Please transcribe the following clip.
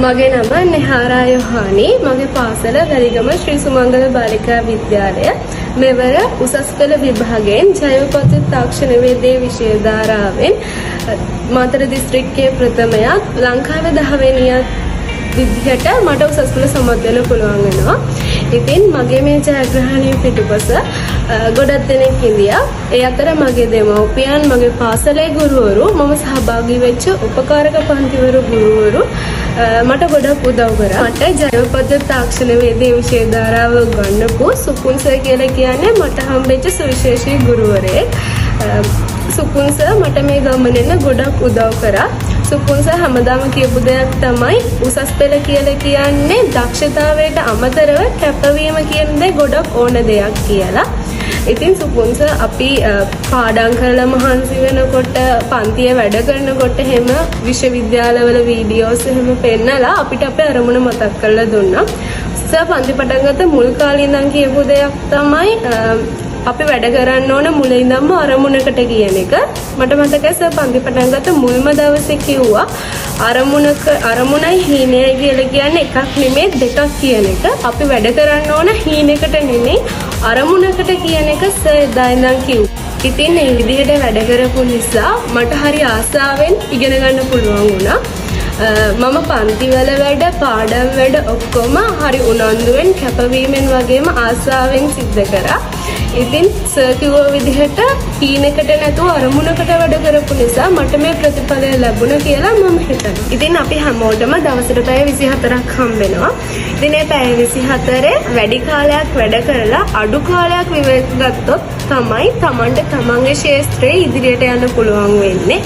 මගේ නම නෙහාරා යොහානි. මගේ පාසල වැලිගම ශ්‍රී සුමංගල බාලිකා විද්‍යාලය. මෙවර උසස් පෙළ විභාගයෙන් ජෛව පද්ධති තාක්ෂණ වේදේ විෂය ධාරාවෙන් මාතර දිස්ත්‍රික්කයේ ප්‍රථමයක් ලංකාවේ 10 වෙනියක් විදිහට මට උසස් පෙළ සමත් වෙන්න පුළුවන් වෙනවා. ඉතින් මගේ මේ ජයග්‍රහණය පිටුපස ගොඩක් දෙනෙක් ඉඳියා. ඒ අතර මගේ දෙමව්පියන්, මගේ පාසලේ ගුරුවරු, මම සහභාගී වෙච්ච උපකාරක පන්තිවරු ගුරුවරු මට ගොඩක් උදව් කරා. මට ජෛව පද්ධති තාක්ෂණ වේදේ විෂය ධාරාව ගන්නපු සුපුන් සර් කියලා කියන්නේ මට හම්බෙච්ච සුවිශේෂී ගුරුවරයෙක්. සුපුන් සර් මට මේ ගමනෙන්න ගොඩක් උදව් කරා. සුපුන් සර් හැමදාම කියපු දෙයක් තමයි උසස් පෙළ කියලා කියන්නේ දක්ෂතාවයට අමතරව කැපවීම කියන දේ ගොඩක් ඕන දෙයක් කියලා. ඉතින් සුපුන් සර් අපි පාඩම් කරලා මහන්සි වෙනකොට පන්තියේ වැඩ කරනකොට හැම විශ්වවිද්‍යාලවල වීඩියෝස් එහෙම පෙන්නලා අපිට අපේ අරමුණ මතක් කරලා දුන්නා. සර් පන්ති පටන් ගත්ත මුල් කාලේ ඉඳන් කියපු දෙයක් තමයි අපි වැඩ කරන්න ඕන මුල ඉඳන්ම අරමුණකට කියන එක. මට මතකයි සර් පන්ති පටන් ගත්ත මුල්ම දවසේ කිව්වා අරමුණයි හීනයයි කියලා කියන්නේ එකක් නෙමෙයි දෙකක් කියන එක. අපි වැඩ කරන්න ඕන හීනෙකට නෙමෙයි අරමුණකට කියන එක සර් එදා ඉඳන් කිව්වා. ඉතින් මේ විදිහට වැඩ කරපු නිසා මට හරි ආසාවෙන් ඉගෙන ගන්න පුළුවන් වුණා. මම පන්තිවල වැඩ පාඩම් වැඩ ඔක්කොම හරි උනන්දුවෙන් කැපවීමෙන් වගේම ආසාවෙන් සිද්ධ කරා. ඉතින් සර් කිව්ව විදිහට හීනෙකට නැතුව අරමුණකට වැඩ කරපු නිසා මට මේ ප්‍රතිඵලය ලැබුණා කියලා මම හිතනවා. ඉතින් අපි හැමෝටම දවසට පැය 24ක් හම්බෙනවා. ඉතින් මේ පැය 24 වැඩි කාලයක් වැඩ කරලා අඩු කාලයක් විවේක ගත්තොත් තමයි Tamanට තමන්ගේ ශාස්ත්‍රයේ ඉදිරියට යන්න පුළුවන් වෙන්නේ.